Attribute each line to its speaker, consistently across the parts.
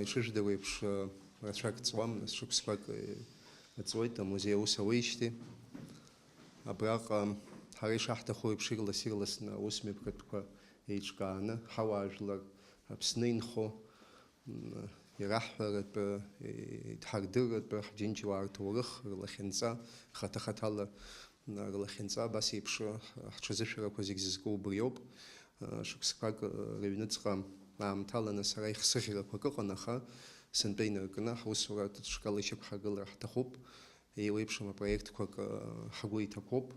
Speaker 1: ишыждыруеиԥш рацәак ҵуам, нас шықәсқәак ҵуеит амузеи аус ауеижьҭеи. Абраҟа ҳара ишаҳҭаху еиԥш ирлас-ирласны аусмҩаԥгатәқәа еиҿкааны ҳауаажәлар Аԥсны инхо ираҳҳәаратәы, идҳардырратәы ҳџьынџьуаа рҭоурых, рлахьынҵа, хаҭа-хаҭала рлахьынҵа, абас еиԥш ҳҽазышәарақәа зегь зызку убри ауп. Шықәсқәак рыҩныҵҟа аамҭаланы сара ихсыӷьрақәак ыҟан, аха сынтәа инаркны ҳусуратә шкала ишьақәҳаргылара ҳҭахуп. Еиуеиԥшым апроектқәак ҳгәы иҭақәоуп,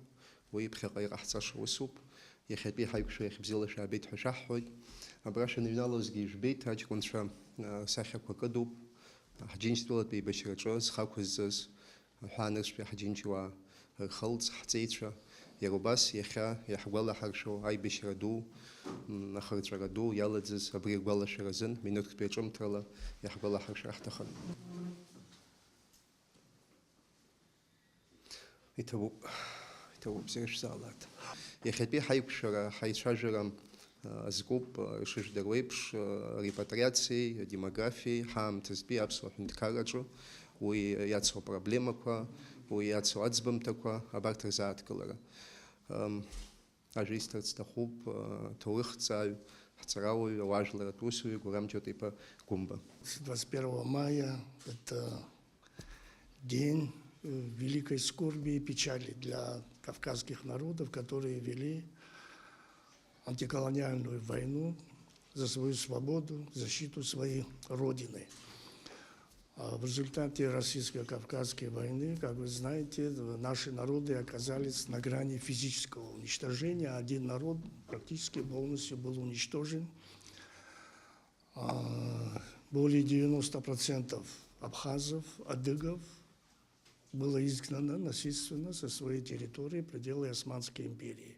Speaker 1: уи ԥхьаҟа иҟаҳҵаша усуп. Иахьатәи ҳаиқәшәа иахь бзиала шәаабеит ҳәа шәаҳҳәоит. Абра шәаныҩналозгьы ижәбеит, аҷкәынцәа сахьақәа кыдуп. Ҳџьынџьтәылатәи еибашьраҿы зхақәызҵаз аҳәаанырцәтәи ҳџьынџьуаа рхылҵ, ҳҵеицәа, иара убас иахьа иаҳгәалаҳаршәо аибашьра ду, ахырҵәара ду иаладзыз абри агәалашәара азын минуҭктәи аҿымҭрала иаҳгәалаҳаршәар ҳҭахын. Иҭабуп зегьы шәзаалааит. Иахьатәи ҳаиқәшәара, ҳаицәажәара зкуп ишыжәдыруа еиԥш репатриациеи, демографиеи, ҳаамҭазтәи аԥсуа ҳәынҭқарраҿы уи иацу апроблемақәа, уи иацу аӡбамҭақәа абарҭ рзааҭгылара. Ажәа исҭарц сҭахуп ҭоурыхҭҵааҩ, ҳҵарауаҩ, ауаажәларатә усуҩ Гурам Џьотиԥа Гәымба.
Speaker 2: 21 мая – это день великой скорби и печали для кавказских народов, которые вели антиколониальную войну за свою свободу, защиту своей родины. В результате российско-кавказской войны, как вы знаете, наши народы оказались на грани физического уничтожения. Один народ практически полностью был уничтожен. Более 90% абхазов, адыгов было изгнано насильственно со своей территории, пределы Османской империи.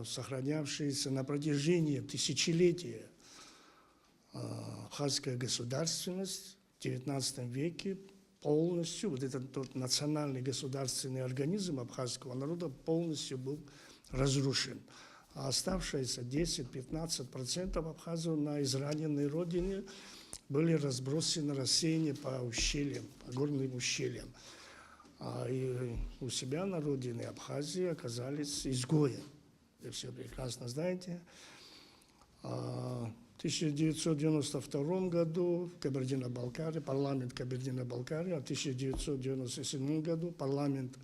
Speaker 2: Сохранявшаяся на протяжении тысячелетия абхазская государственность в XIX веке полностью, вот этот тот национальный государственный организм абхазского народа полностью был разрушен. А оставшиеся 10-15% абхазов на израненной родине были разбросаны, рассеяны по ущельям, по горным ущельям. И у себя на родине Абхазии оказались изгои. Вы все прекрасно знаете. В 1992 году в Кабардино-Балкарии, парламент Кабардино-Балкарии, а в 1997 году парламент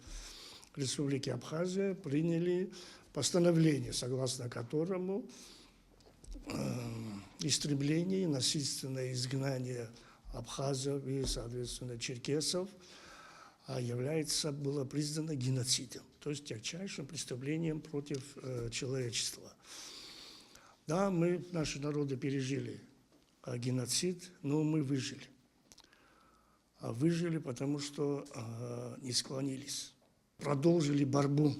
Speaker 2: Республики Абхазия приняли постановление, согласно которому истребление и насильственное изгнание абхазов и, соответственно, черкесов было признано геноцидом, то есть тягчайшим преступлением против человечества. Да, наши народы пережили геноцид, но мы выжили. Выжили, потому что не склонились, продолжили борьбу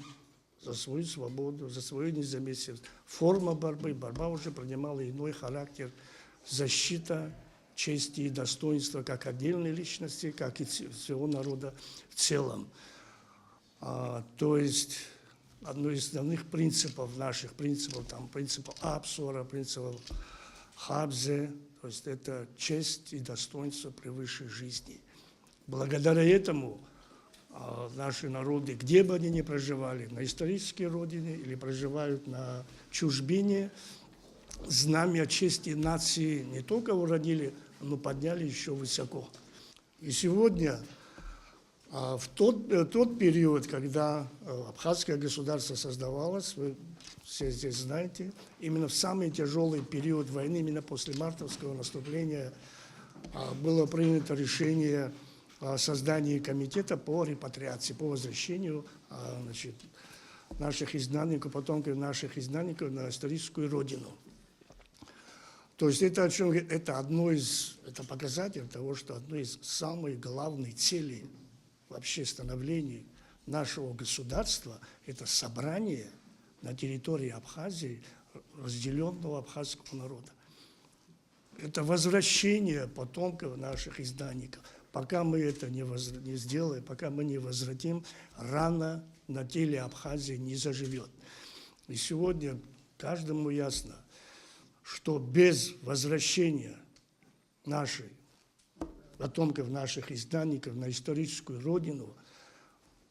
Speaker 2: за свою свободу, за свою независимость. Форма борьбы, борьба уже принимала иной характер, защита чести и достоинства как отдельной личности, как и всего народа в целом. То есть одно из основных принципов наших, принципов Апсуара, принципов Хабзе, то есть это честь и достоинство превыше жизни. Благодаря этому наши народы, где бы они ни проживали, на исторической родине или проживают на чужбине, знамя чести нации не только уронили, но подняли еще высоко. И сегодня, в тот период, когда абхазское государство создавалось, вы все здесь знаете, именно в самый тяжелый период войны, именно после мартовского наступления, было принято решение о создании комитета по репатриации, по возвращению наших изгнанников, потомков наших изгнанников на историческую родину. То есть это, это показатель того, что одной из самых главных целей вообще становления нашего государства – это собрание на территории Абхазии разделенного абхазского народа. Это возвращение потомков наших изгнанников. Пока мы это не сделаем, пока мы не возвратим, рана на теле Абхазии не заживет. И сегодня каждому ясно, что без возвращения наших потомков наших изгнанников на историческую родину,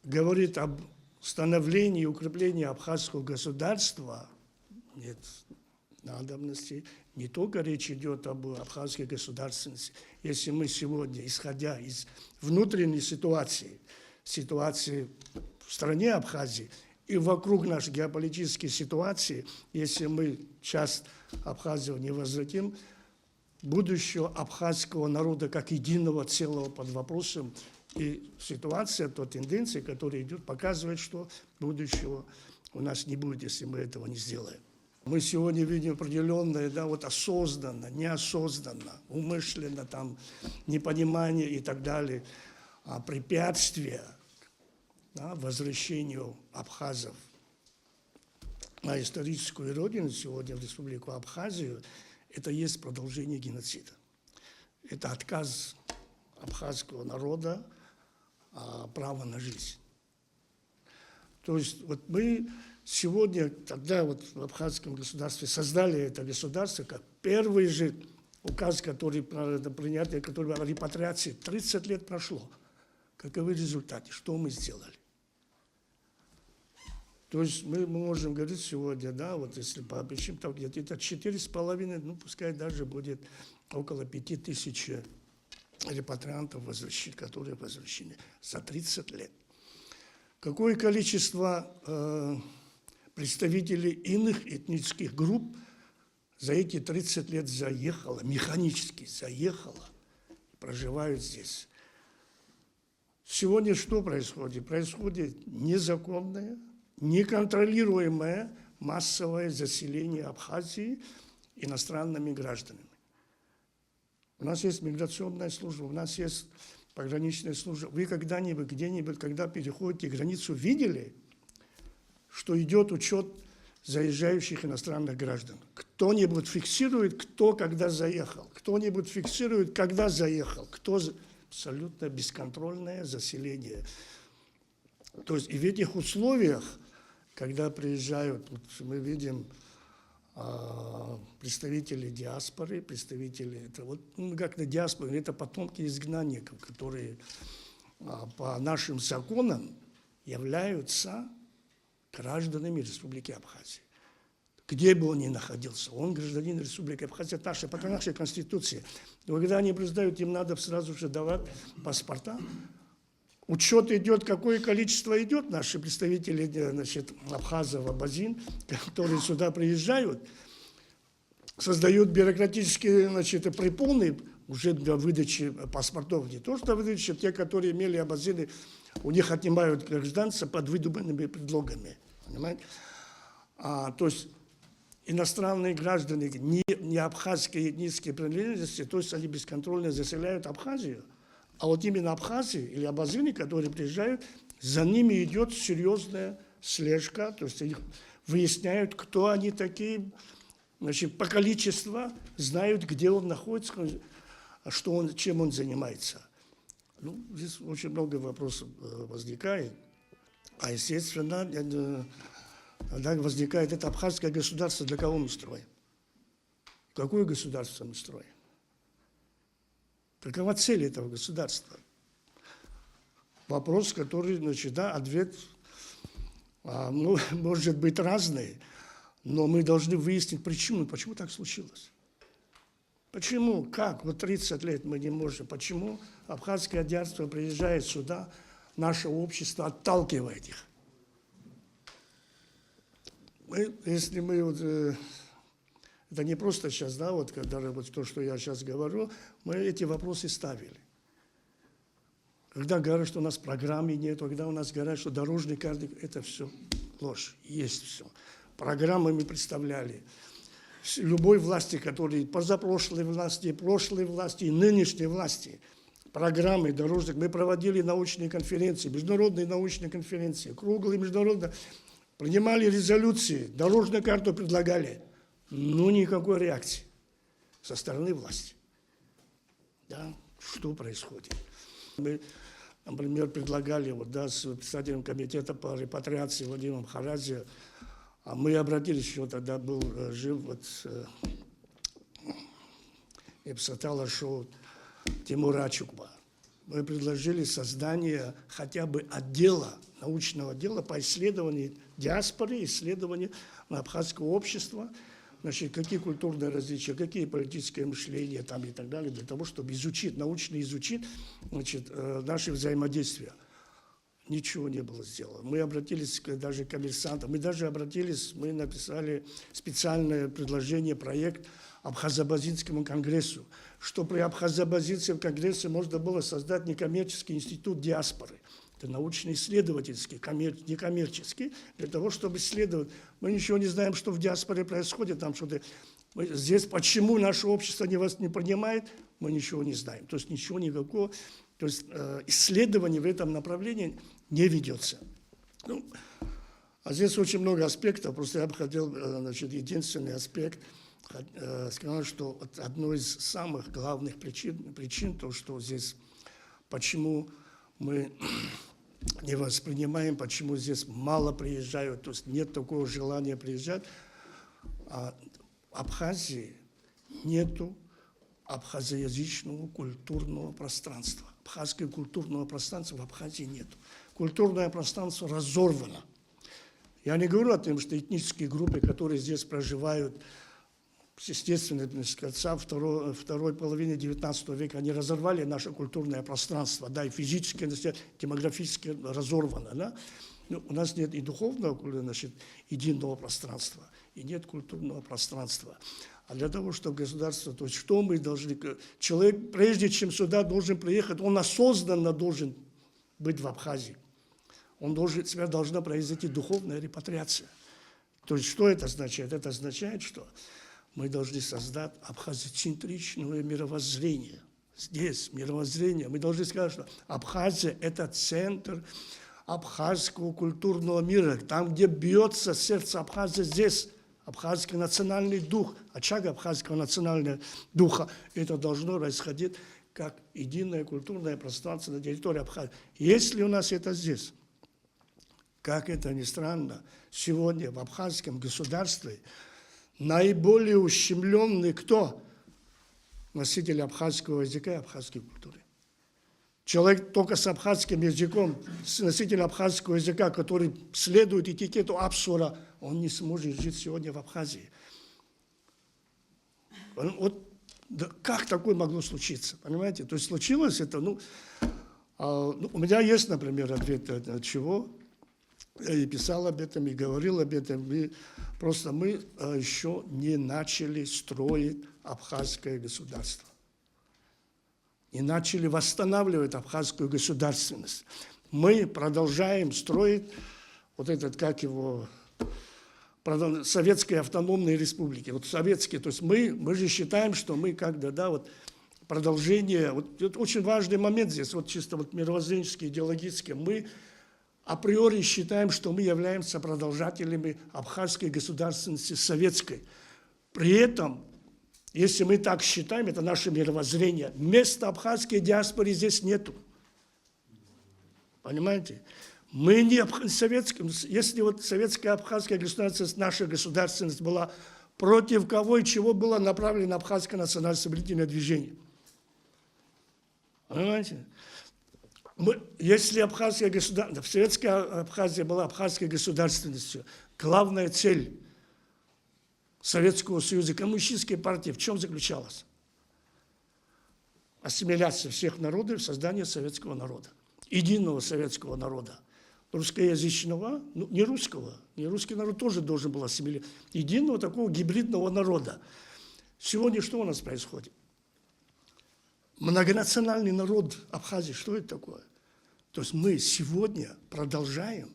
Speaker 2: говорит об становлении и укреплении абхазского государства, нет надобности. Не только речь идет об абхазской государственности. Если мы сегодня, исходя из внутренней ситуации в стране Абхазии и вокруг нашей геополитической ситуации, если мы часть Абхазию не возвратим, будущего абхазского народа как единого целого под вопросом, и ситуация, то тенденция, которая идет, показывает, что будущего у нас не будет, если мы этого не сделаем. Мы сегодня видим определенное, да, вот осознанно, неосознанно, умышленно, там, непонимание и так далее, препятствия, да, возвращению абхазов на историческую родину сегодня в Республику Абхазию, это есть продолжение геноцида. Это отказ абхазского народа права на жизнь. То есть вот мы сегодня, тогда вот в абхазском государстве создали это государство, как первый же указ, который принятый, который о репатриации, 30 лет прошло. Каковы результаты? Что мы сделали? То есть мы можем говорить сегодня, да, вот если пообещаем, то где-то 4,5, ну пускай даже будет около 5000 репатриантов, которые возвращены за 30 лет. Какое количество представителей иных этнических групп за эти 30 лет заехало, механически заехало, проживают здесь? Сегодня что происходит? Происходит незаконное, неконтролируемое массовое заселение Абхазии иностранными гражданами. У нас есть миграционная служба, у нас есть пограничная служба. Вы когда-нибудь, где-нибудь, когда переходите границу, видели, что идет учет заезжающих иностранных граждан? Кто-нибудь фиксирует, кто когда заехал? Кто-нибудь фиксирует, когда заехал? Абсолютно бесконтрольное заселение. То есть и в этих условиях, когда приезжают, вот мы видим представители диаспоры, это вот, ну, как на диаспоре, это потомки изгнанников, которые по нашим законам являются гражданами Республики Абхазия. Где бы он ни находился, он гражданин Республики Абхазия, это по нашей Конституции. Но когда они признают, им надо сразу же давать паспорта. Учет идет, какое количество идет, наши представители, значит, абхазов, абазин, которые сюда приезжают, создают бюрократические, значит, препоны уже для выдачи паспортов. Не то, что выдачи, те, которые имели абазины, у них отнимают гражданство под выдуманными предлогами. Понимаете? То есть иностранные граждане, не абхазские этнические принадлежности, то есть они бесконтрольно заселяют Абхазию. А вот именно абхазы или абазины, которые приезжают, за ними идет серьезная слежка, то есть их выясняют, кто они такие, значит, по количеству знают, где он находится, чем он занимается. Ну, здесь очень много вопросов возникает. А естественно, тогда возникает это абхазское государство, для кого мы строим? Какое государство мы строим? Какова цель этого государства? Вопрос, который, значит, да, ответ может быть разный, но мы должны выяснить причину, почему так случилось. Почему, как, вот 30 лет мы не можем, почему абхазское диаспора приезжает сюда, наше общество отталкивает их. Если мы вот... Это не просто сейчас, да, вот когда вот то, что я сейчас говорю, мы эти вопросы ставили. Когда говорят, что у нас программы нет, когда у нас говорят, что дорожный карты, это все ложь, есть все. Программы мы представляли. Любой власти, которые позапрошлой власти, прошлой власти и нынешней власти, программы дорожных, мы проводили научные конференции, международные научные конференции, круглые международные, принимали резолюции, дорожную карту предлагали. Ну, никакой реакции со стороны власти. Да? Что происходит? Мы, например, предлагали вот, да, с председателем комитета по репатриации Владимиром Харадзе, мы обратились, еще тогда был жив вот, Эпсатала шоу Тимура Чукба. Мы предложили создание хотя бы отдела, научного отдела по исследованию диаспоры, исследованию абхазского общества, значит, какие культурные различия, какие политическое мышление там и так далее, для того, чтобы изучить, научно изучить, значит, наши взаимодействия. Ничего не было сделано. Мы обратились даже к коммерсантам, мы написали специальное предложение, проект Абхазо-Базинскому конгрессу, что при Абхазо-Базинском конгрессе можно было создать некоммерческий институт диаспоры. Это научно-исследовательский, некоммерческий, для того, чтобы исследовать. Мы ничего не знаем, что в диаспоре происходит, там что-то. Здесь почему наше общество вас не принимает, мы ничего не знаем. То есть ничего никакого, то есть исследований в этом направлении не ведется. Ну, а здесь очень много аспектов, просто я бы хотел, значит, единственный аспект, сказал, что одной из самых главных причин, то, что здесь, почему мы не воспринимаем, почему здесь мало приезжают, то есть нет такого желания приезжать. А в Абхазии нету абхазоязычного культурного пространства. Абхазского культурного пространства в Абхазии нету. Культурное пространство разорвано. Я не говорю о том, что этнические группы, которые здесь проживают, естественно, с конца второй половины XIX века, они разорвали наше культурное пространство, да, и физически, демографически разорвано, да. Но у нас нет и духовного, значит, единого пространства, и нет культурного пространства. А для того, чтобы государство, то есть что мы должны, человек, прежде чем сюда должен приехать, он осознанно должен быть в Абхазии. Себя должна произойти духовная репатриация. То есть что это означает? Это означает, что мы должны создать абхазоцентричное мировоззрение. Здесь мировоззрение. Мы должны сказать, что Абхазия – это центр абхазского культурного мира. Там, где бьется сердце Абхазии, здесь абхазский национальный дух, очаг абхазского национального духа. Это должно происходить как единое культурное пространство на территории Абхазии. Если у нас это здесь, как это ни странно, сегодня в абхазском государстве наиболее ущемленный кто? Носитель абхазского языка и абхазской культуры. Человек только с абхазским языком, носитель абхазского языка, который следует этикету Апсура, он не сможет жить сегодня в Абхазии. Вот да, как такое могло случиться, понимаете? То есть случилось это, у меня есть, например, ответ от чего. Я и писал об этом, и говорил об этом. Просто мы еще не начали строить абхазское государство. Не начали восстанавливать абхазскую государственность. Мы продолжаем строить вот этот, как его, советские автономные республики. Вот советские, то есть мы же считаем, что мы когда, да, вот продолжение, вот это очень важный момент здесь, вот чисто вот мировоззренческий, идеологический, мы априори считаем, что мы являемся продолжателями абхазской государственности советской. При этом, если мы так считаем, это наше мировоззрение, места абхазской диаспоры здесь нету. Понимаете? Мы не советским, если вот советская абхазская государственность, наша государственность была, против кого и чего было направлено абхазское национально-освободительное движение? Понимаете? Если абхазская государственность, советская Абхазия была абхазской государственностью, главная цель Советского Союза, коммунистической партии в чем заключалась? Ассимиляция всех народов, создание советского народа, единого советского народа, русскоязычного, не русского, не русский народ тоже должен был ассимилировать, единого такого гибридного народа. Сегодня что у нас происходит? Многонациональный народ Абхазии, что это такое? То есть мы сегодня продолжаем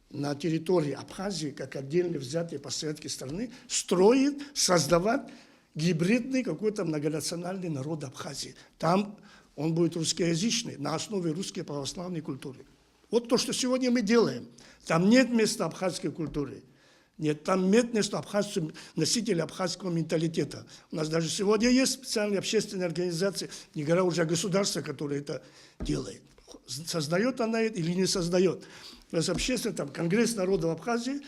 Speaker 2: на территории Абхазии, как отдельно взятые постсоветской страны, строить, создавать гибридный какой-то многонациональный народ Абхазии. Там он будет русскоязычный, на основе русской православной культуры. Вот то, что сегодня мы делаем. Там нет места абхазской культуры. Нет, там нет места носителя абхазского менталитета. У нас даже сегодня есть специальные общественные организации, не говоря уже о государстве, которое это делает. Создает она это или не создает. У нас общественный, там, Конгресс народов Абхазии,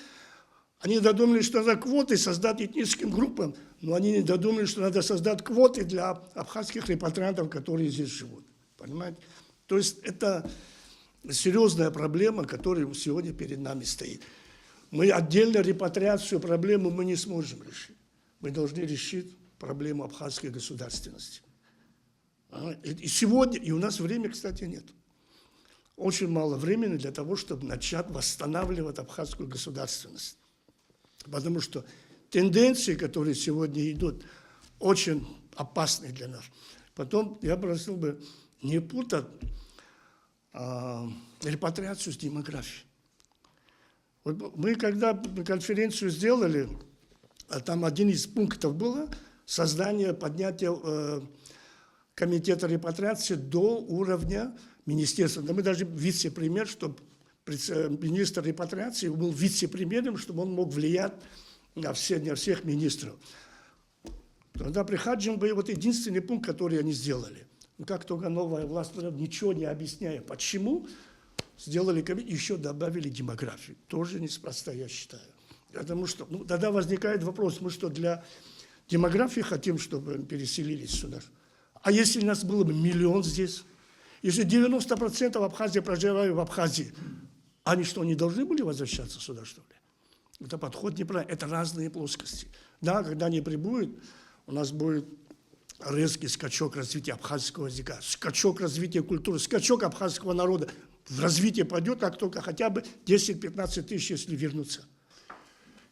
Speaker 2: Они додумали, что надо квоты создать этническим группам, но они не додумали, что надо создать квоты для абхазских репатриантов, которые здесь живут. Понимаете? То есть это серьезная проблема, которая сегодня перед нами стоит. Мы отдельно репатриацию проблемы мы не сможем решить. Мы должны решить проблему абхазской государственности. И сегодня, и у нас времени, кстати, нет. Очень мало времени для того, чтобы начать восстанавливать абхазскую государственность. Потому что тенденции, которые сегодня идут, очень опасны для нас. Потом я просил бы не путать репатриацию с демографией. Вот мы когда конференцию сделали, там один из пунктов было создание, поднятие комитета репатриации до уровня министерства. Да мы даже вице-премьер, чтобы министр репатриации был вице-премьером, чтобы он мог влиять на всех министров. Тогда при Хаджимбе вот единственный пункт, который они сделали. Как только новая власть, ничего не объясняя, почему, сделали комитет, еще добавили демографию. Тоже неспроста, я считаю. Потому что тогда возникает вопрос, мы что, для демографии хотим, чтобы переселились сюда? А если у нас было бы 1 миллион здесь? Если 90% Абхазии проживают в Абхазии, они что, не должны были возвращаться сюда, что ли? Это подход неправильный, это разные плоскости. Да, когда они прибудут, у нас будет резкий скачок развития абхазского языка, скачок развития культуры, скачок абхазского народа. В развитие пойдет, как только хотя бы 10-15 тысяч, если вернутся.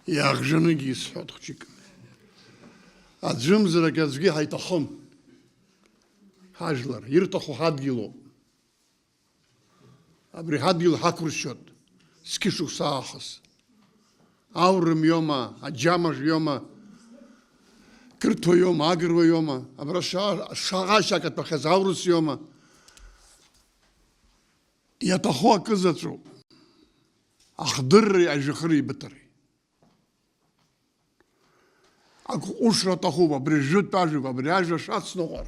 Speaker 3: Я жены гис, отчик. А джим зарагазги хайтахон. Хажлар, иртаху хадгило. Абри хадгил хакуршот. Скишух саахас. Аурым йома, аджамаш йома. Кырто йома, агрва йома. Абра шагашакат пахазаурус йома. Я таху акызацу. Ахдырри ажихри битри. Ако ушра тахува, брижут пажува, бряжа шацногар.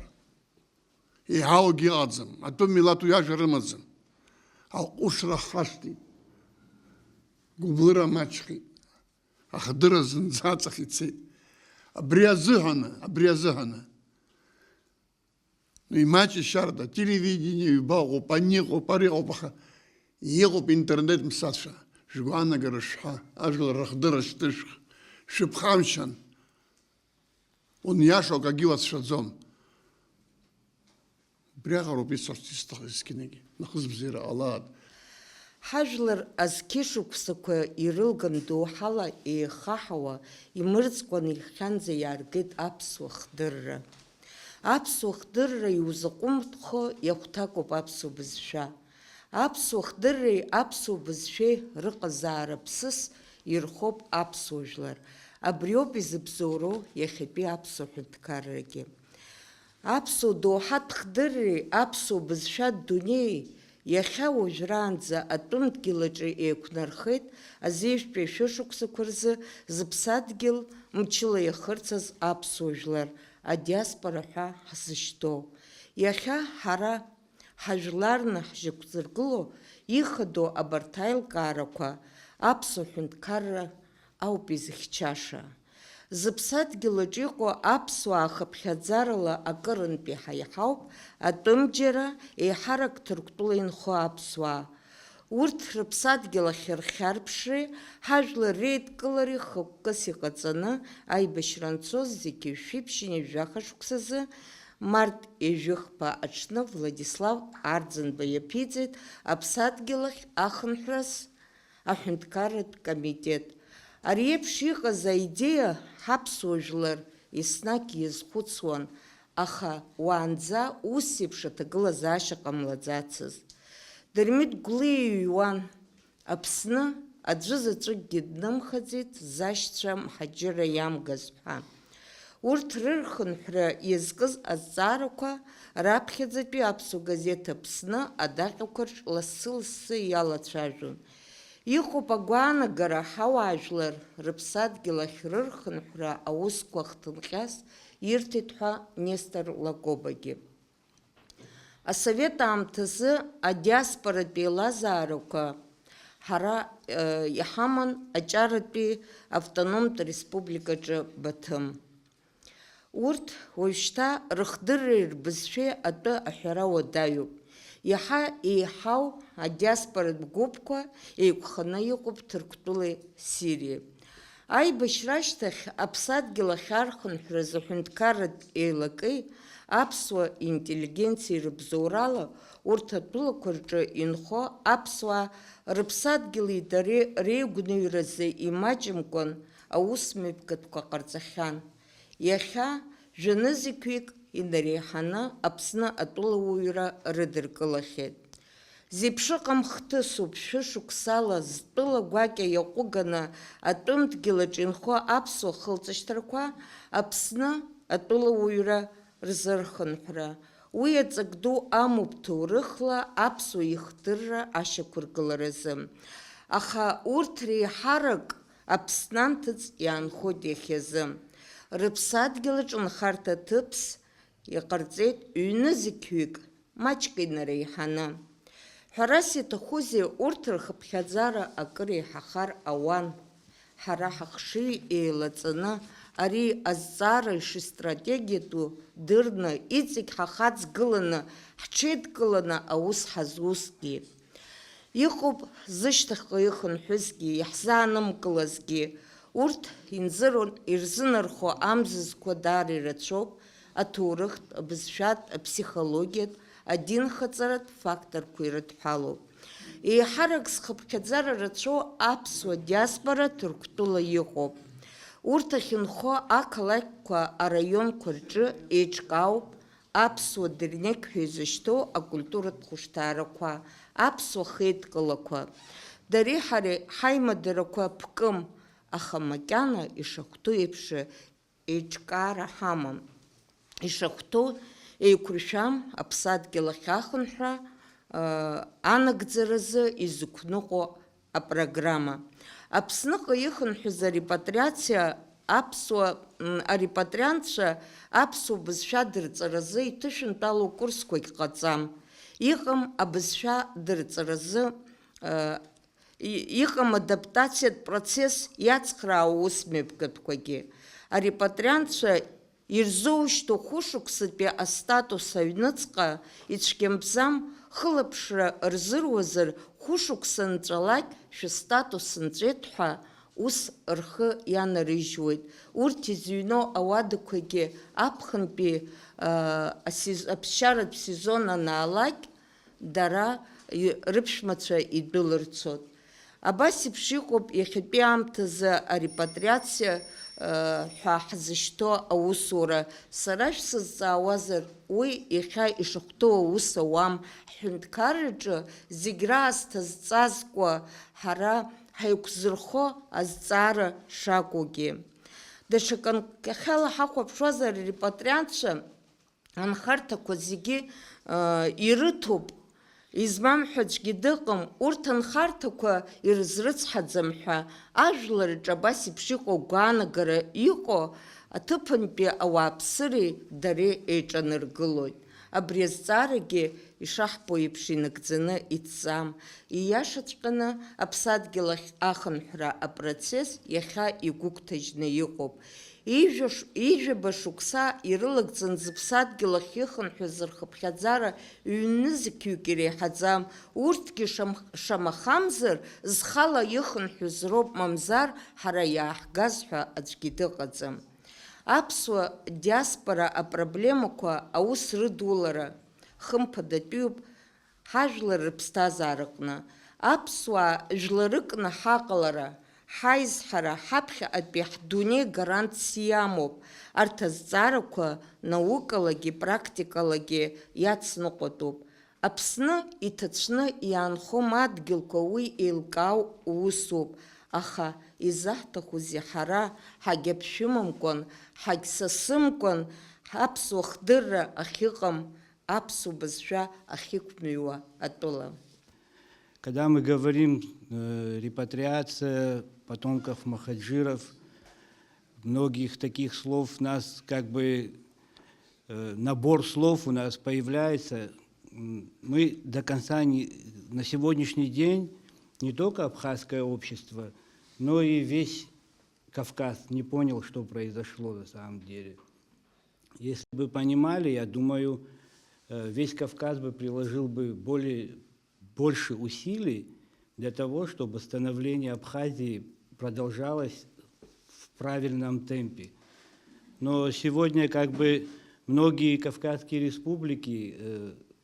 Speaker 3: И хао гиадзам, а то милату яжа рымадзам. А ушра хашти. Гублыра мачхи. Ахдыра зынзацахи цей. Абриазыгана. Ну и мачи шарда, телевидение, багу, паниху, париху, паха. Егу по интернет мсаша. Жгуана гарашха, ажл рахдыра штышх. Шипхамшан. Он яшо кагилас шадзом. Брягару писартистах из кинеги. Нахызбзира алад.
Speaker 4: Ҳажәлар азқьышықәсақәа ирылган доуҳала еихаҳауа, имырӡкәаны ихьанӡа иааргеит аԥсуа хдырра. Аԥсуа хдырра иузаҟәымҭхо иахәҭакуп аԥсуа бызшәа. Аԥсуа хдырреи аԥсуа бызшәеи рыҟазаара ԥсыс ирхоуп аԥсуа жәлар. Абриоуп изыбзоуроу иахьатәи аԥсуа ҳәынҭқаррагьы. Аԥсуа доуҳатә хдырреи аԥсуа бызшәа дунеи иахьа уажәраанӡа атәымдгьылаҿы еиқәнархеит азеижәтәи ашәышықәсақәа рзы зыԥсадгьыл мчыла иахырцаз аԥсуа жәлар, адиаспора ҳәа ҳзышьҭоу. Иахьа ҳара ҳажәларны ҳжьақәзыргыло ихадоу абарҭ аилкаарақәа аԥсуа ҳәынҭқарра ауп изыхьчаша. Зыԥсадгьылаҿ иҟоу аԥсуаа хыԥхьаӡарала акырынтә иҳаиҳауп атәымџьара еиҳарак Ҭырқәтәыла инхо аԥсуаа. Урҭ рыԥсадгьыл ахь рхьарԥшреи ҳажәлар реидкылареи хықәкыс иҟаҵаны аибашьра анцоз зегьы шәиԥшьын ижәаха шықәсазы март ижәыхԥа аҽны Владислав Арӡынба иаԥиҵеит аԥсадгьыл ахь ахынҳәрас аҳәынҭқарратә комитет. Ари еиԥш иҟаз аидеиа ҳаԥсуа жәлар еснагь иазхәыцуан, аха уаанӡа ус еиԥш аҭагылазаашьа ҟамлаӡацызт. Дырмит Гәлиа иҩуан, Аԥсны аӡәы заҵәыкгьы днымхаӡеит зашьцәа мҳаџьырра иамгаз ҳәа. Урҭ рырхынҳәра иазкыз азҵаарақәа раԥхьаӡатәи аԥсуа газеҭ Аԥсны адаҟьақәа рҿ лассы-лассы иалацәажәон. Иҟоуп агәаанагара ҳауаажәлар рыԥсадгьыл ахь рырхынҳәра аусқәа хҭынҟьас ирҭеит ҳәа Нестор Лагобагьы. Асовет аамҭазы адиаспоратә еилазаарақәа ҳара иҳаман аҷаратәи автономтә республикаҿы Баҭым. Урҭ уажәшьҭа рыхдырреи рбызшәеи атәы аҳәара уадаҩуп. Иаҳа еиҳау адиаспоратә гәыԥқәа еиқәханы иҟоуп Ҭырқәтәылеи Сириеи. Аибашьра ашьҭахь Аԥсадгьыл ахь архынҳәра аҳәынҭқарратә еилакеи аԥсуа интеллигенциеи рыбзоурала урҭ атәылақәа рҿы инхо аԥсуаа рыԥсадгьыли дареи реигәныҩразы имаҷымкәан аусмҩаԥгатәқәа ҟарҵахьан. Иахьа жәанызқьҩык инареиҳаны Аԥсны атәылауаҩра рыдыркылахьеит. Зеиԥшыҟам хҭысуп шәышықәсала зтәыла гәакьа иаҟәыганы атәымдгьылаҿ инхо аԥсуа хылҵышьҭрақәа Аԥсны атәылауаҩра рзырхынҳәра. Уи аҵак ду амоуп ҭоурыхла аԥсуа ихдырра ашьақәыргыларазы. Аха урҭ реиҳарак Аԥснанҭыҵ иаанхоит иахьазы. Рыԥсадгьылаҿ нхарҭа ҭыԥс иҟарҵеит ҩнызқьҩык маҷк инареиҳаны. Ҳәарас иаҭахузеи урҭ рхыԥхьаӡара акыр еиҳахар ауан. Ҳара ҳахшыҩ еилаҵаны ари азҵаара ишыстратегиатәу дырны иҵегь ҳахаҵгыланы ҳҽеидкыланы аус ҳазусгьы. Иҟоуп зышьҭахьҟа ихынҳәызгьы, иаҳзаанымкылазгьы. Урҭ ирзынархо амзызқәа даара ирацәоуп аҭоурыхтә, абызшәатә, аԥсихологиатә, адинхаҵаратә факторқәа ирыдҳәалоуп. Еиҳарак зхыԥхьаӡара рацәоу аԥсуа диаспора Ҭырқәтәыла иҟоуп. Урҭ ахьынхо ақалақьқәа араионқәа рҿы еиҿкаауп аԥсуа дырнеқь ҳәа изышьҭоу акультуратә хәышҭаарақәа, аԥсуа хеидкылақәа. Дареи ҳареи ҳаимадарақәа ԥкым, аха макьана ишахәҭоу еиԥш еиҿкаара ҳамам. Ишахәҭоу еиқәыршәам Аԥсадгьыл ахь ахынҳәра анагӡаразы изықәныҟәо апрограмма. Аԥсныҟа ихынҳәыз арепатриациа арепатриантцәа аԥсуа бызшәа дырҵаразы иҭышәынтәалоу курсқәагь ҟаҵам. Иҟам абызшәа дырҵаразы иҟам адаптациатә процесс иацхраау усмҩаԥгатәқәагьы. Арепатриантцәа ирзоушьҭоу хәышықәсатәи астатус аҩныҵҟа ицәгьамбзам хылаԥшра рзыруазар хәышықәса нҵәалак шәыстатус нҵәеит ҳәа ус рхы ианарыжьуеит. Урҭ изыҩноу ауадақәагьы аԥхынтәи аԥсшьаратә сезон анаалак дара рыԥшәмацәа идәылырцоит. Абас еиԥш иҟоуп иахьатәи аамҭазы арепатриациа ҳәа ҳзышьҭоу аусура. Сара шәсызҵаауазар, уи иахьа ишахәҭоу аус ауам. Ҳҳәынҭқарраҿы зегь раасҭа зҵазкуа ҳара ҳаиқәзырхо азҵаара шакәугьы. Даҽа канкахьала ҳахәаԥшуазар арепатриантцәа анхарҭақәа зегьы ирыҭоуп. Измам ҳәа аӡәгьы дыҟам, урҭ анхарҭақәа ирызрыцҳаӡам ҳәа ажәлараҿы абас еиԥш иҟоу гәаанагара иҟоу аҭыԥантәи ауааԥсыреи дареи еиҿаныргылоит. Абри азҵаарагьы ишаҳбо еиԥш инагӡаны ицӡам. Ииашаҵәҟьаны Аԥсадгьыл ахь ахынҳәра апроцесс иахьа игәыгәҭажьны иҟоуп. Ижәаба шықәса ирылагӡан зыԥсадгьыл ахь ихынҳәыз рхыԥхьаӡара ҩнызқьҩык иреиҳаӡам. Урҭгьы шамахамзар зхала ихынҳәыз роуп, мамзар ҳара иааҳгаз ҳәа аӡәгьы дыҟаӡам. Аԥсуа диаспора апроблемақәа аус рыдулара хымԥадатәиуп ҳажәлар рыԥсҭазаараҟны. Аԥсуаа жәларыкны ҳаҟалара, ҳаизҳара ҳаԥхьаҟатәи ҳдунеи гарантс иамоуп. Арҭ азҵаарақәа наукалагьы практикалагьы иацныҟәатәуп. Аԥсны иҭацәны иаанхом адгьылқәа уи еилкаау усуп. Аха изаҳҭахузеи ҳара ҳагьаԥшәымамкәан, ҳагьсасымкәан аԥсуа хдырра ахьыҟам, аԥсуа бызшәа ахьықәмыҩуа атәыла.
Speaker 5: Когда мы говорим репатриация потомков махаджиров, многих таких слов у нас как бы набор слов у нас появляется. Мы до конца на сегодняшний день не только абхазское общество, но и весь Кавказ не понял, что произошло на самом деле. Если бы понимали, я думаю, весь Кавказ бы приложил бы больше усилий для того, чтобы становление Абхазии продолжалось в правильном темпе. Но сегодня как бы многие кавказские республики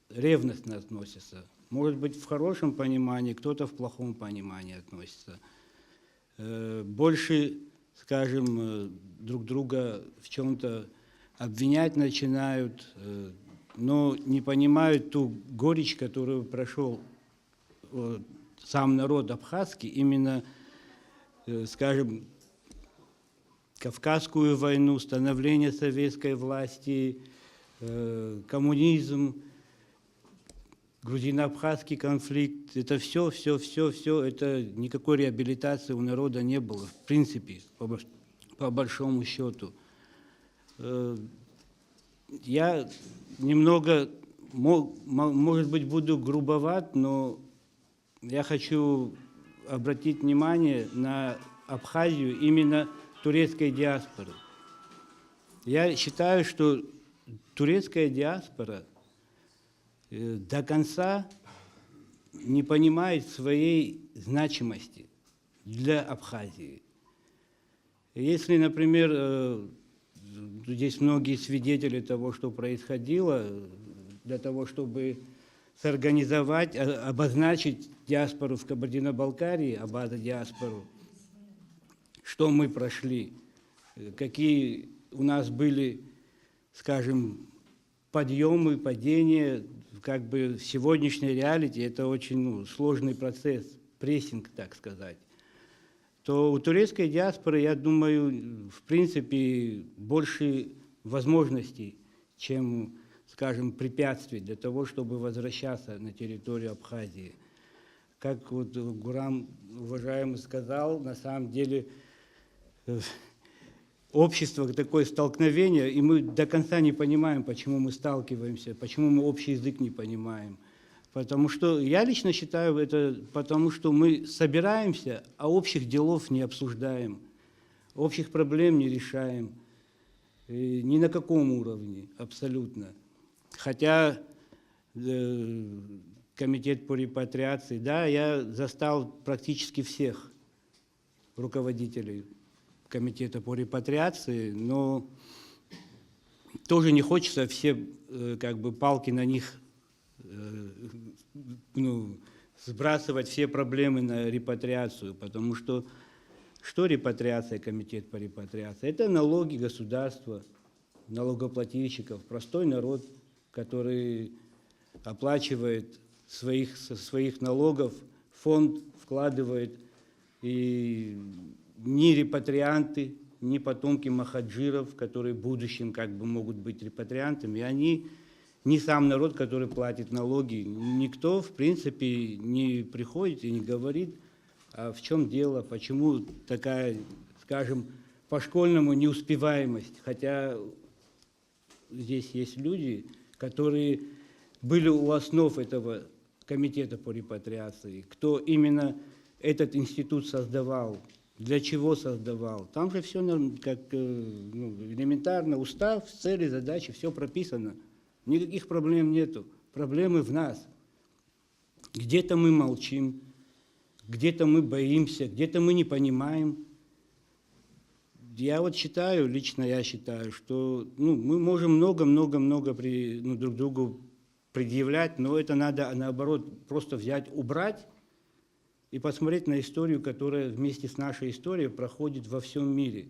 Speaker 5: ревностно относятся. Может быть, в хорошем понимании, кто-то в плохом понимании относится. Больше, скажем, друг друга в чем-то обвинять начинают, но не понимают ту горечь, которую прошел сам народ абхазский, именно, скажем, Кавказскую войну, становление советской власти, коммунизм, грузино-абхазский конфликт. Это все, это никакой реабилитации у народа не было, в принципе, по большому счету. Я немного, может быть, буду грубоват, но я хочу обратить внимание на Абхазию именно турецкой диаспоры. Я считаю, что турецкая диаспора до конца не понимает своей значимости для Абхазии. Если, например, здесь многие свидетели того, что происходило, для того, чтобы сорганизовать, обозначить диаспору в Кабардино-Балкарии, абаза-диаспору, что мы прошли, какие у нас были, скажем, подъемы, падения, как бы в сегодняшней реалити это очень сложный процесс, прессинг, так сказать, то у турецкой диаспоры, я думаю, в принципе, больше возможностей, чем, скажем, препятствий для того, чтобы возвращаться на территорию Абхазии. Как вот Гурам, уважаемый, сказал, на самом деле общество, такое столкновение, и мы до конца не понимаем, почему мы сталкиваемся, почему мы общий язык не понимаем. Потому что, я лично считаю, это потому что мы собираемся, а общих делов не обсуждаем, общих проблем не решаем, ни на каком уровне абсолютно. Хотя комитет по репатриации, да, я застал практически всех руководителей комитета по репатриации, но тоже не хочется все как бы палки на них, сбрасывать все проблемы на репатриацию, потому что репатриация, комитет по репатриации? Это налоги государства, налогоплательщиков, простой народ, который оплачивает со своих налогов, фонд вкладывает, и ни репатрианты, ни потомки махаджиров, которые в будущем как бы могут быть репатриантами, они, ни сам народ, который платит налоги, никто, в принципе, не приходит и не говорит, а в чем дело, почему такая, скажем, по-школьному неуспеваемость. Хотя здесь есть люди, которые были у основ этого комитета по репатриации, кто именно этот институт создавал, для чего создавал. Там же все как элементарно, устав, цели, задачи, все прописано. Никаких проблем нету. Проблемы в нас. Где-то мы молчим, где-то мы боимся, где-то мы не понимаем. Я вот считаю, лично я считаю, что мы можем много-много-много друг другу предъявлять, но это надо, наоборот, просто взять, убрать и посмотреть на историю, которая вместе с нашей историей проходит во всем мире.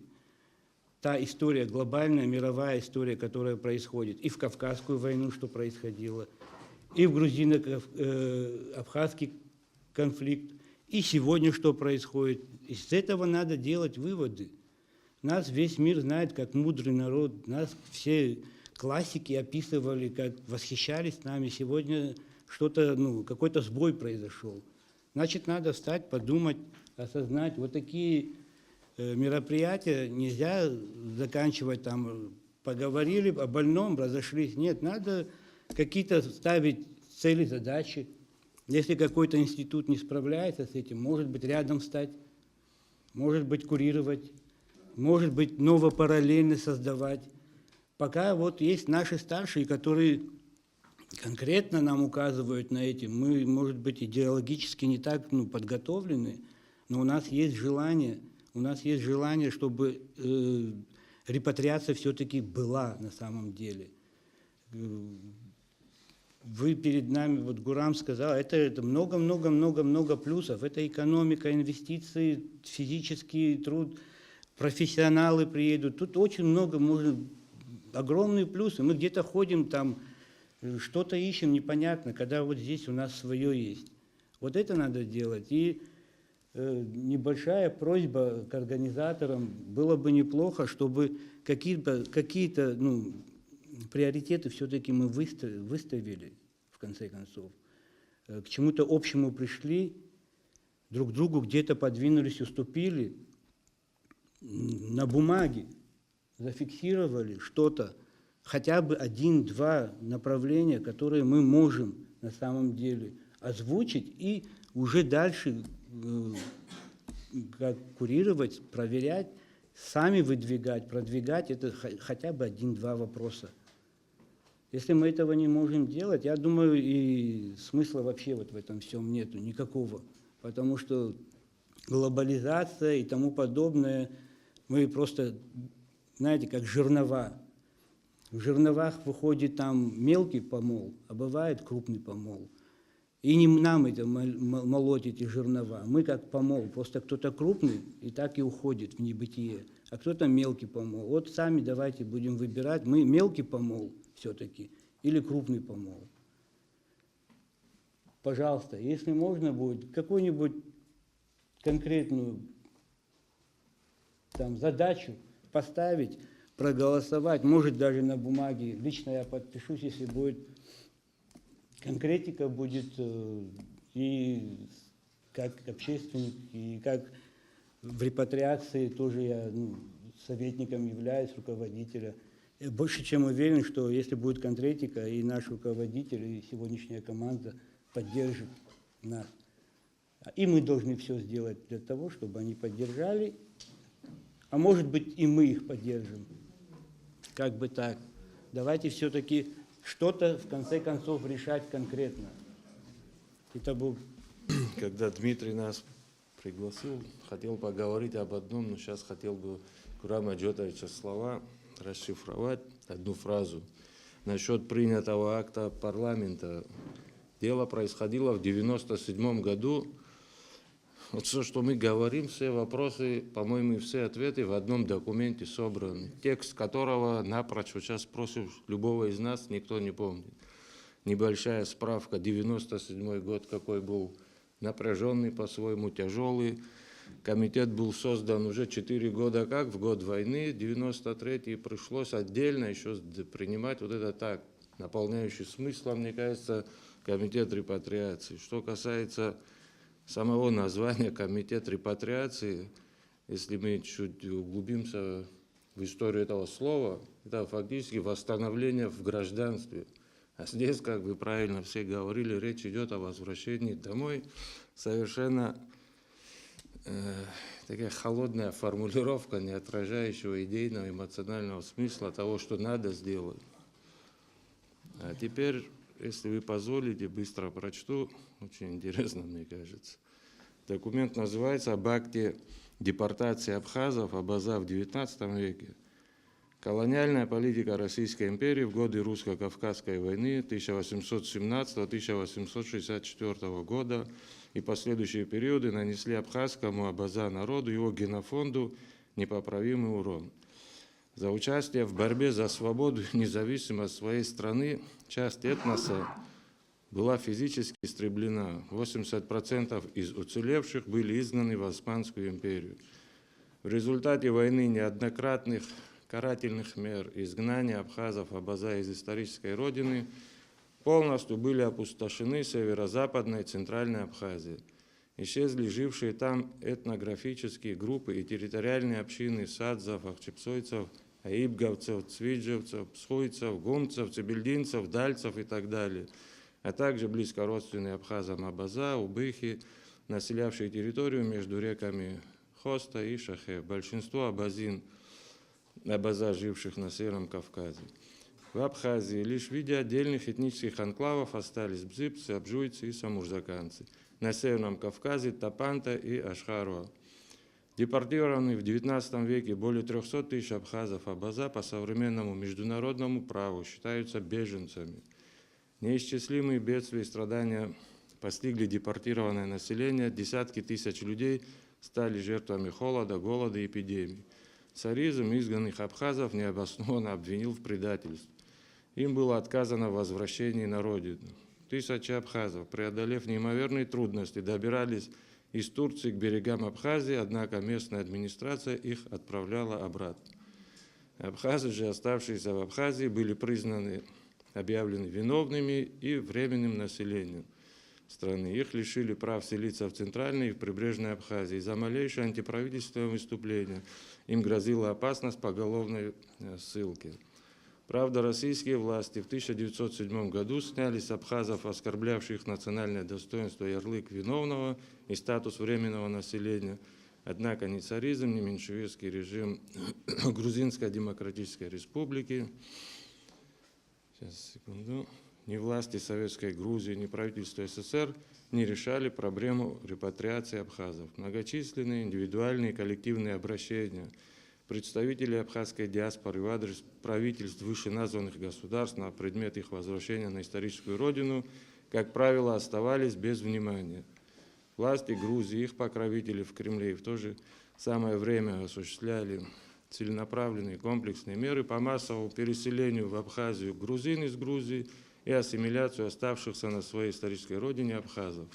Speaker 5: Та история, глобальная мировая история, которая происходит и в Кавказскую войну, что происходило, и в грузино-абхазский конфликт, и сегодня что происходит. Из этого надо делать выводы. Нас весь мир знает как мудрый народ, нас все классики описывали, как восхищались нами. Сегодня что-то, какой-то сбой произошел. Значит, надо встать, подумать, осознать. Вот такие мероприятия нельзя заканчивать там, поговорили о больном, разошлись. Нет, надо какие-то ставить цели, задачи, Если какой-то институт не справляется с этим, может быть, рядом стать, может быть, курировать, может быть, новопараллельно создавать. Пока вот есть наши старшие, которые конкретно нам указывают на эти. Мы, может быть, идеологически не так подготовлены, но у нас есть желание, чтобы репатриация все-таки была на самом деле. Вы перед нами, вот Гурам сказал, это много-много-много-много плюсов. Это экономика, инвестиции, физический труд, профессионалы приедут. Тут очень много, огромные плюсы. Мы где-то ходим там, что-то ищем, непонятно, когда вот здесь у нас свое есть. Вот это надо делать. И небольшая просьба к организаторам. Было бы неплохо, чтобы какие-то приоритеты все-таки мы выставили, в конце концов. К чему-то общему пришли, друг другу где-то подвинулись, уступили, на бумаге зафиксировали что-то, хотя бы 1-2 направления, которые мы можем на самом деле озвучить и уже дальше как курировать, проверять, сами выдвигать, продвигать, это хотя бы 1-2 вопроса. Если мы этого не можем делать, я думаю, и смысла вообще вот в этом всем нету никакого, потому что глобализация и тому подобное, мы просто, знаете, как жернова. В жерновах выходит там мелкий помол, а бывает крупный помол. И не нам это молоть эти жернова, мы как помол, просто кто-то крупный и так и уходит в небытие, а кто-то мелкий помол. Вот сами давайте будем выбирать, мы мелкий помол все-таки или крупный помол. Пожалуйста, если можно будет, какую-нибудь конкретную там задачу поставить, проголосовать, может даже на бумаге, лично я подпишусь, если будет конкретика, будет и как общественник, и как в репатриации тоже я советником являюсь, руководителя. Я больше чем уверен, что если будет конкретика, и наш руководитель, и сегодняшняя команда поддержит нас. И мы должны все сделать для того, чтобы они поддержали, а может быть и мы их поддержим. Как бы так. Давайте все-таки что-то в конце концов решать конкретно. Это был...
Speaker 6: Когда Дмитрий нас пригласил, хотел поговорить об одном, но сейчас хотел бы Гурама Джотовича слова расшифровать, одну фразу. Насчет принятого акта парламента. Дело происходило в 1997 году. Вот все, что мы говорим, все вопросы, по-моему, и все ответы в одном документе собраны. Текст которого напрочь, вот сейчас спросим любого из нас, никто не помнит. Небольшая справка, 97 год, какой был напряженный, по-своему тяжелый. Комитет был создан уже 4 года как, в год войны, 93-й, пришлось отдельно еще принимать вот это так, наполняющий смыслом, мне кажется, комитет репатриации. Что касается самого названия комитет репатриации, если мы чуть углубимся в историю этого слова, это фактически восстановление в гражданстве. А здесь, как вы правильно все говорили, речь идет о возвращении домой. Совершенно такая холодная формулировка, не отражающего идейного, эмоционального смысла того, что надо сделать. А теперь, если вы позволите, быстро прочту. Очень интересно, мне кажется. Документ называется «Об акте депортации абхазов Абаза в XIX веке. Колониальная политика Российской империи в годы русско-кавказской войны 1817-1864 года и последующие периоды нанесли абхазскому Абаза народу, его генофонду непоправимый урон. За участие в борьбе за свободу и независимость своей страны часть этноса была физически истреблена. 80% из уцелевших были изгнаны в Османскую империю. В результате войны неоднократных карательных мер и изгнания абхазов Абаза из исторической родины полностью были опустошены северо-западная и центральная Абхазия. Исчезли жившие там этнографические группы и территориальные общины садзов, ахчепсойцев, аибговцев, цвиджевцев, псхойцев, гумцев, цибельдинцев, дальцев и так далее. а также близко родственные абхазам Абаза, Убыхи, населявшие территорию между реками Хоста и Шахе. Большинство Абаза, живших на Северном Кавказе. В Абхазии лишь в виде отдельных этнических анклавов остались бзыбцы, абжуйцы и самурзаканцы. На Северном Кавказе Тапанта и Ашхаруа. Депортированные в XIX веке более 300 тысяч абхазов Абаза по современному международному праву считаются беженцами. Неисчислимые бедствия и страдания постигли депортированное население, десятки тысяч людей стали жертвами холода, голода и эпидемий. Царизм изгнанных абхазов необоснованно обвинил в предательстве. Им было отказано в возвращении на родину. Тысячи абхазов, преодолев неимоверные трудности, добирались из Турции к берегам Абхазии, однако местная администрация их отправляла обратно. Абхазы же, оставшиеся в Абхазии, были объявлены виновными и временным населением страны. Их лишили прав селиться в Центральной и в прибрежной Абхазии. За малейшее антиправительственное выступление им грозила опасность поголовной ссылки. Правда, российские власти в 1907 году сняли с абхазов, оскорблявших национальное достоинство, ярлык виновного и статус временного населения. Однако ни царизм, ни меньшевистский режим Грузинской Демократической Республики, ни власти Советской Грузии, ни правительство СССР не решали проблему репатриации абхазов. Многочисленные индивидуальные и коллективные обращения представителей абхазской диаспоры в адрес правительств вышеназванных государств на предмет их возвращения на историческую родину, как правило, оставались без внимания. Власти Грузии, их покровители в Кремле в то же самое время осуществляли целенаправленные комплексные меры по массовому переселению в Абхазию грузин из Грузии и ассимиляцию оставшихся на своей исторической родине абхазов.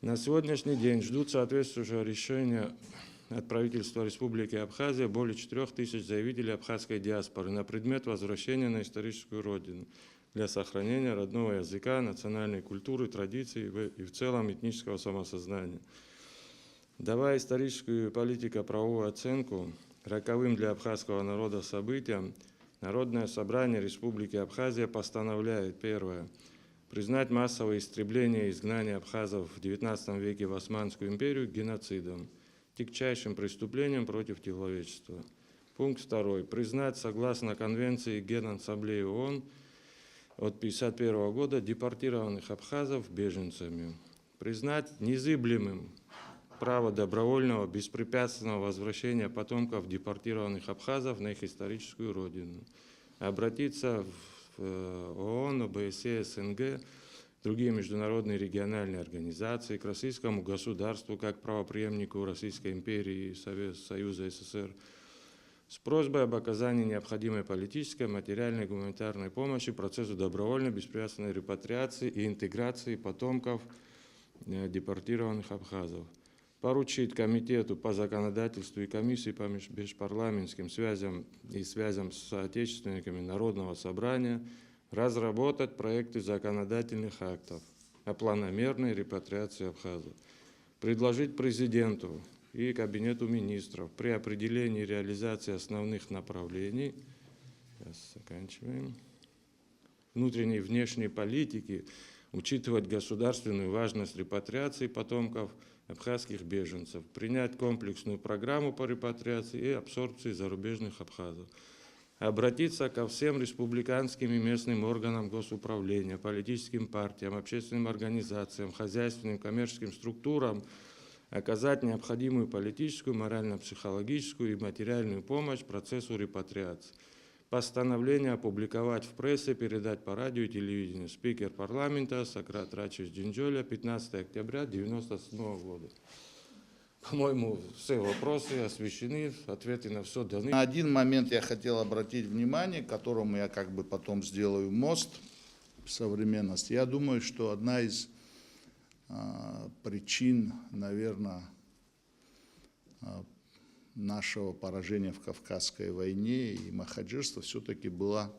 Speaker 6: На сегодняшний день ждут соответствующего решения от правительства Республики Абхазия более 4000 заявителей абхазской диаспоры на предмет возвращения на историческую родину для сохранения родного языка, национальной культуры, традиций и в целом этнического самосознания. Давая историческую политико-правовую оценку роковым для абхазского народа событиям, Народное собрание Республики Абхазия постановляет: первое. Признать массовое истребление и изгнание абхазов в XIX веке в Османскую империю геноцидом, тягчайшим преступлением против человечества. Пункт 2. Признать, согласно Конвенции Генассамблеи ООН от 1951 года, депортированных абхазов беженцами. Признать незыблемым право добровольного, беспрепятственного возвращения потомков депортированных абхазов на их историческую родину. Обратиться в ООН, ОБСЕ, СНГ, другие международные региональные организации, к российскому государству как правопреемнику Российской империи и Союза СССР с просьбой об оказании необходимой политической, материальной и гуманитарной помощи процессу добровольной, беспрепятственной репатриации и интеграции потомков депортированных абхазов. Поручить Комитету по законодательству и Комиссии по межпарламентским связям и связям с соотечественниками Народного собрания разработать проекты законодательных актов о планомерной репатриации абхазов. Предложить президенту и Кабинету министров при определении и реализации основных направлений внутренней и внешней политики учитывать государственную важность репатриации потомков абхазских беженцев, принять комплексную программу по репатриации и абсорбции зарубежных абхазов, обратиться ко всем республиканским и местным органам госуправления, политическим партиям, общественным организациям, хозяйственным, коммерческим структурам, оказать необходимую политическую, морально-психологическую и материальную помощь процессу репатриации. Постановление опубликовать в прессе, передать по радио и телевидению. Спикер парламента Сократ Рачевич Динджоля, 15 октября 1997 года. По-моему, все вопросы освещены, ответы на все даны.
Speaker 7: На один момент я хотел обратить внимание, к которому я как бы потом сделаю мост в современность. Я думаю, что одна из причин, наверное, нашего поражения в Кавказской войне и махаджирства все-таки была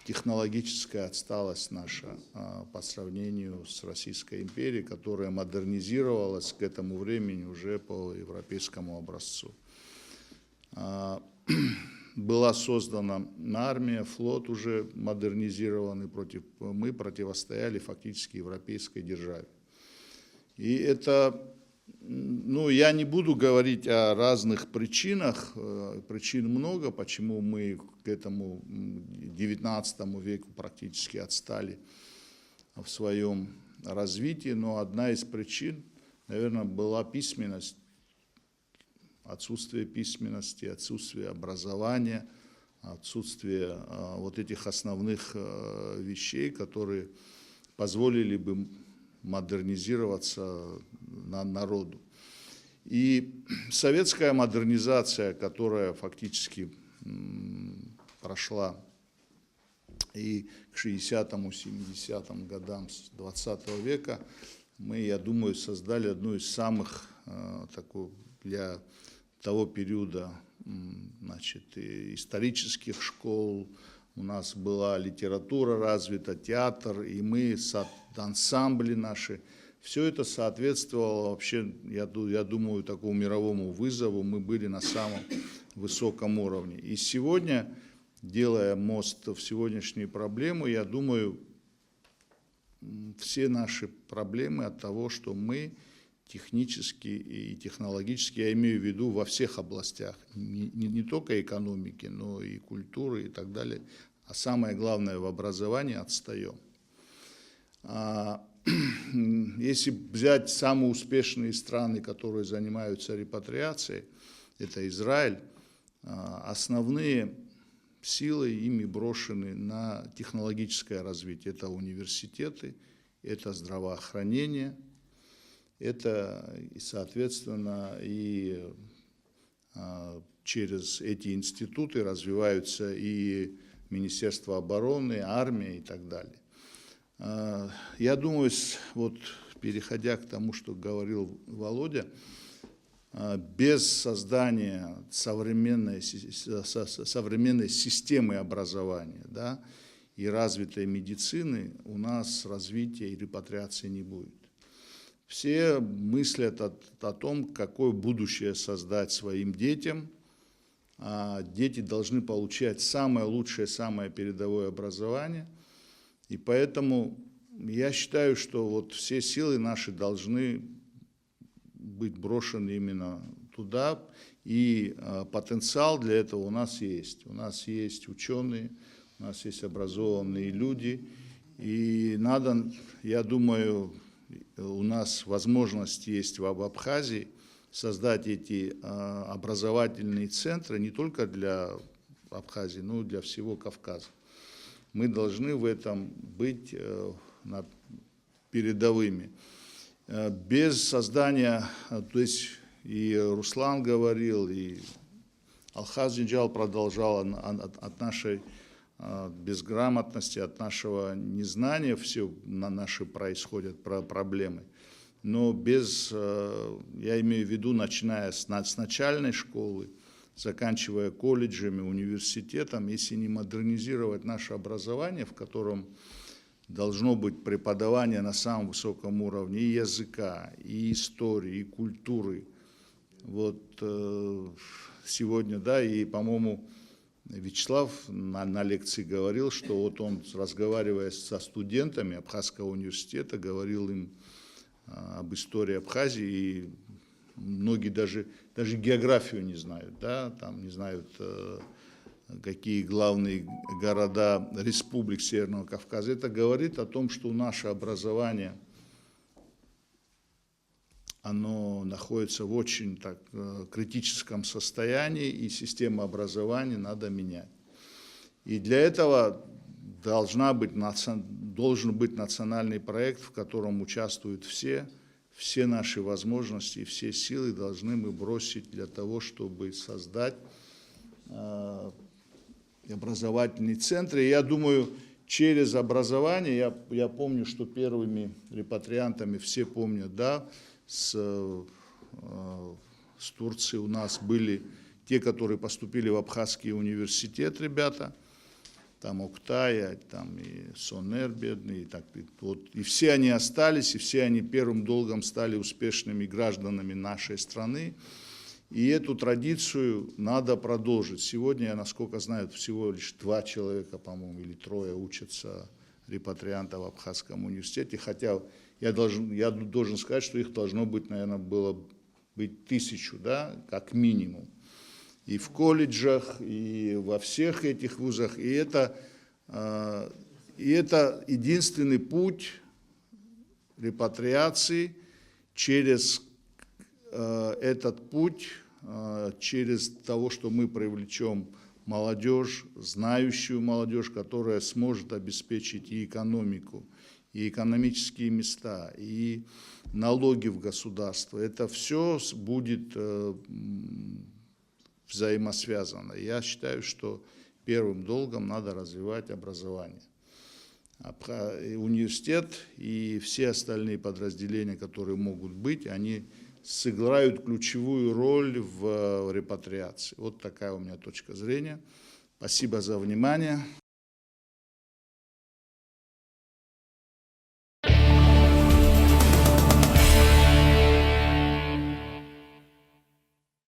Speaker 7: технологическая отсталость наша по сравнению с Российской империей, которая модернизировалась к этому времени уже по европейскому образцу. была создана армия, флот уже модернизированный, мы противостояли фактически европейской державе. И это, ну, я не буду говорить о разных причинах, причин много, почему мы к этому XIX веку практически отстали в своем развитии, но одна из причин, наверное, была письменность, отсутствие письменности, отсутствие образования, отсутствие вот этих основных вещей, которые позволили бы модернизироваться народу. И советская модернизация, которая фактически прошла и к 60-м, 70-м годам 20 века, мы, я думаю, создали одну из самых такую, для того периода, значит, исторических школ. У нас была литература развита, театр, и мы, ансамбли наши, все это соответствовало вообще, я думаю, такому мировому вызову. Мы были на самом высоком уровне. И сегодня, делая мост в сегодняшнюю проблему, я думаю, все наши проблемы от того, что мы технически и технологически, я имею в виду во всех областях, не только экономики, но и культуры и так далее, а самое главное в образовании отстаем. Если взять самые успешные страны, которые занимаются репатриацией, это Израиль, основные силы ими брошены на технологическое развитие. Это университеты, это здравоохранение, это, соответственно, и через эти институты развиваются и Министерство обороны, армия и так далее. Я думаю, вот переходя к тому, что говорил Володя, без создания современной системы образования, да, и развитой медицины у нас развития и репатриации не будет. Все мыслят о том, какое будущее создать своим детям. Дети должны получать самое лучшее, самое передовое образование. И поэтому я считаю, что вот все силы наши должны быть брошены именно туда. И потенциал для этого у нас есть. У нас есть ученые, у нас есть образованные люди. И надо, я думаю, у нас возможность есть в Абхазии создать эти образовательные центры не только для Абхазии, но и для всего Кавказа. Мы должны в этом быть передовыми. Без создания, то есть и Руслан говорил, и Алхаз Джинджал продолжал от нашей безграмотности, от нашего незнания все наши происходят проблемы. Но без, я имею в виду, начиная с начальной школы, заканчивая колледжами, университетом, если не модернизировать наше образование, в котором должно быть преподавание на самом высоком уровне и языка, и истории, и культуры. Вот сегодня, да, и, по-моему, Вячеслав на лекции говорил, что вот он, разговаривая со студентами Абхазского университета, говорил им об истории Абхазии, и многие даже географию не знают, да, там не знают, какие главные города республик Северного Кавказа. Это говорит о том, что наше образование, оно находится в очень критическом состоянии, и систему образования надо менять. И для этого должен быть национальный проект, в котором участвуют все наши возможности и все силы должны мы бросить для того, чтобы создать образовательные центры. И я думаю, через образование, я помню, что первыми репатриантами, все помнят, да, с Турции у нас были те, которые поступили в Абхазский университет, ребята, там Октая, там и Сонер бедный, и все они остались, и все они первым долгом стали успешными гражданами нашей страны. И эту традицию надо продолжить. Сегодня, я насколько знаю, всего лишь 2 человека, по-моему, или 3 учатся репатрианта в Абхазском университете, хотя я должен сказать, что их должно быть, наверное, было быть 1000, да, как минимум. И в колледжах, и во всех этих вузах. И это единственный путь репатриации. Через этот путь, через того, что мы привлечем молодежь, знающую молодежь, которая сможет обеспечить и экономику, и экономические места, и налоги в государство. Это все будет взаимосвязано. Я считаю, что первым долгом надо развивать образование. Университет и все остальные подразделения, которые могут быть, они сыграют ключевую роль в репатриации. Вот такая у меня точка зрения. Спасибо за внимание.